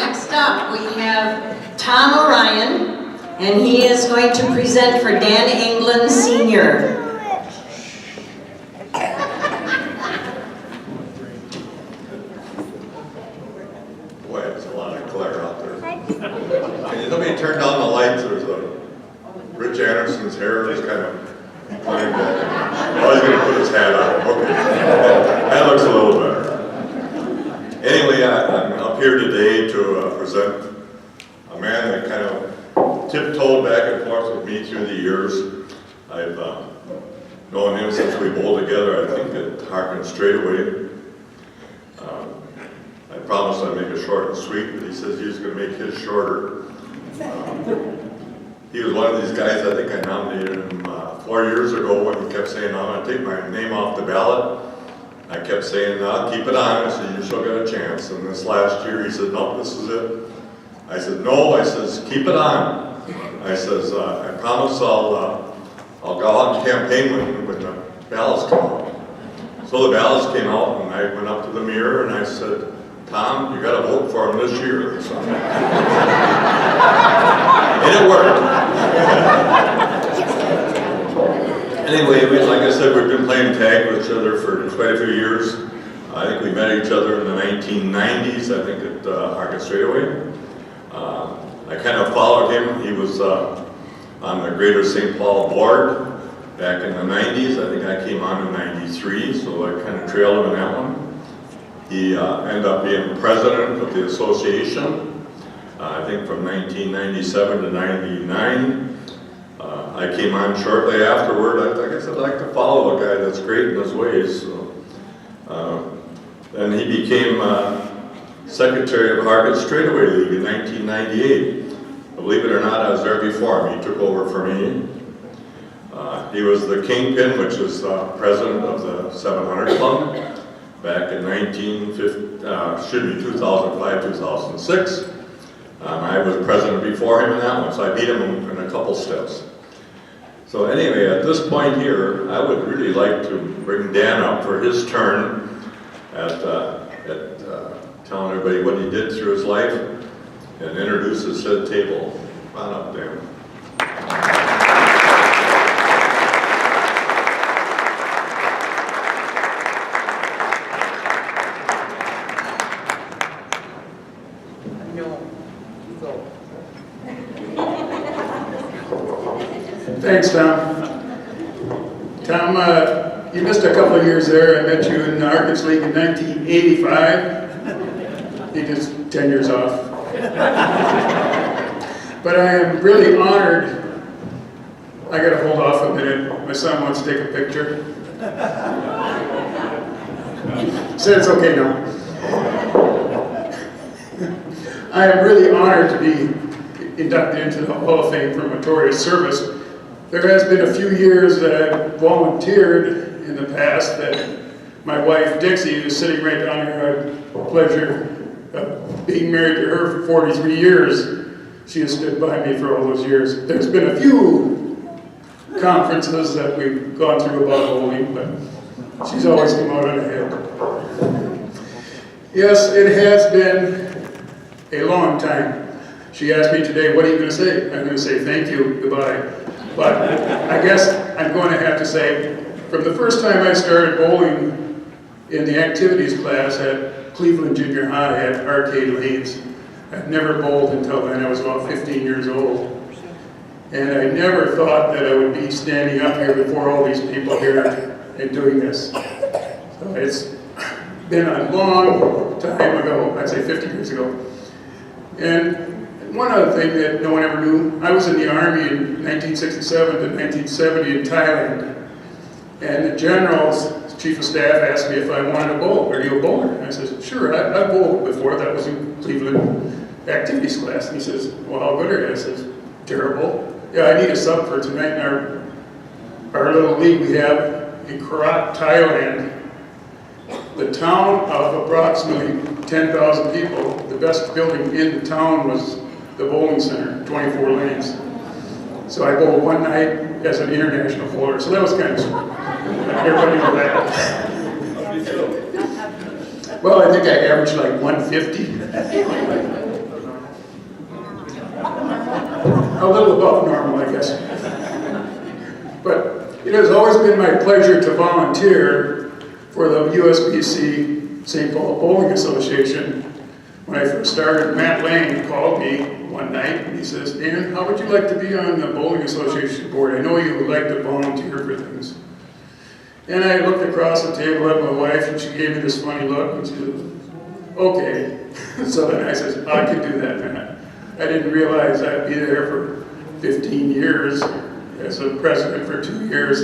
next up we have Tom Orion, and he is going to present for Dan Englund Sr. Boy, there's a lot of glare out there. Can you let me turn down the lights? There's Rich Anderson's hair is kind of playing back. Oh, he's going to put his hat on. Okay. That looks a little better. Anyway, I'm up here today to present a man that kind of tiptoed back and forth with me through the years. I've known him since we bowled together, I think, at Harkin Straightaway. I promised I'd make it short and sweet, but he says he was going to make his shorter. He was one of these guys, I think I nominated him 4 years ago when he kept saying, I'm going to take my name off the ballot. I kept saying, no, keep it on. I said, you still got a chance. And this last year he said, no, this is it. I said, no. I says, keep it on. I says, I promise I'll go out and campaign when the ballots come out. So the ballots came out, and I went up to the mirror and I said, Tom, you got to vote for him this year. So, and it worked. Anyway, like I said, we've been playing tag with each other for quite a few years. I think we met each other in the 1990s, I think at Harkin Straightaway. I kind of followed him. He was on the Greater St. Paul board back in the 90s. I think I came on in 93, so I kind of trailed him in that one. He ended up being president of the association, I think from 1997 to 99. I came on shortly afterward. I guess I'd like to follow a guy that's great in his ways. So, then he became secretary of Harkin Straightaway League in 1998. Believe it or not, I was there before him. He took over for me. He was the kingpin, which is president of the 700 Club back in 2005, 2006. I was president before him in that one, so I beat him in a couple steps. So anyway, at this point here, I would really like to bring Dan up for his turn at telling everybody what he did through his life and introduce his said table. Come on up, Dan. Thanks, Tom. Tom, you missed a couple of years there. I met you in the Harkins League in 1985. You just 10 years off. But I am really honored. I got to hold off a minute. My son wants to take a picture. Said it's okay now. I am really honored to be inducted into the Hall of Fame for meritorious service. There has been a few years that I've volunteered in the past that my wife Dixie, who's sitting right down here, I had the pleasure of being married to her for 43 years. She has stood by me for all those years. There's been a few conferences that we've gone through about bowling, but she's always come out on ahead. Yes, it has been a long time. She asked me today, what are you going to say? I'm going to say thank you, goodbye. But I guess I'm going to have to say, from the first time I started bowling in the activities class at Cleveland Junior High at Arcade Lanes, I'd never bowled until then. I was about 15 years old. And I never thought that I would be standing up here before all these people here and doing this. So it's been a long time ago, I'd say 50 years ago. And one other thing that no one ever knew, I was in the Army in 1967 to 1970 in Thailand. And the general's chief of staff asked me if I wanted to bowl. Are you a bowler? And I said, sure, I bowled before. That was in Cleveland activities class. And he says, well, how good are you? I says, terrible. Yeah, I need a sub for tonight in our little league we have in Korat, Thailand. The town of approximately 10,000 people, the best building in the town was the bowling center, 24 lanes. So I bowled one night as an international bowler, so that was kind of sweet. Everybody knew that. Well, I think I averaged like 150. A little above normal, I guess. But it has always been my pleasure to volunteer for the USBC St. Paul Bowling Association. When I first started, Matt Lane called me one night and he says, Dan, how would you like to be on the Bowling Association board? I know you would like to volunteer for things. And I looked across the table at my wife and she gave me this funny look and she said, okay. So then I said, I can do that, Matt. I didn't realize I'd be there for 15 years as a president for 2 years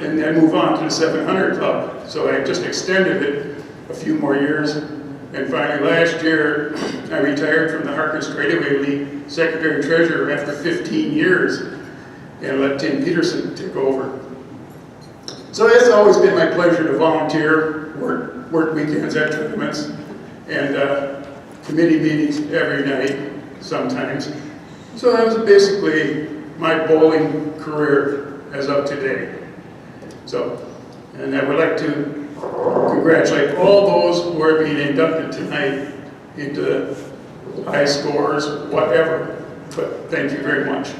and then move on to the 700 Club. So I just extended it a few more years. And finally last year, I retired from the Harkness Straightaway League Secretary Treasurer after 15 years and let Tim Peterson take over. So it's always been my pleasure to volunteer, work weekends at tournaments, and committee meetings every night, sometimes. So that was basically my bowling career as of today. So, and I would like to congratulate all those who are being inducted tonight into high scores, whatever. But thank you very much.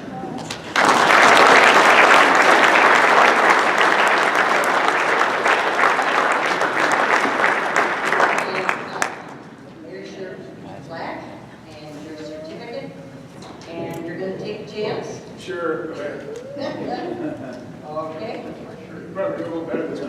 Here's your plaque and your certificate, and you're going to take a chance. Sure, go ahead. Okay. Probably do a little better this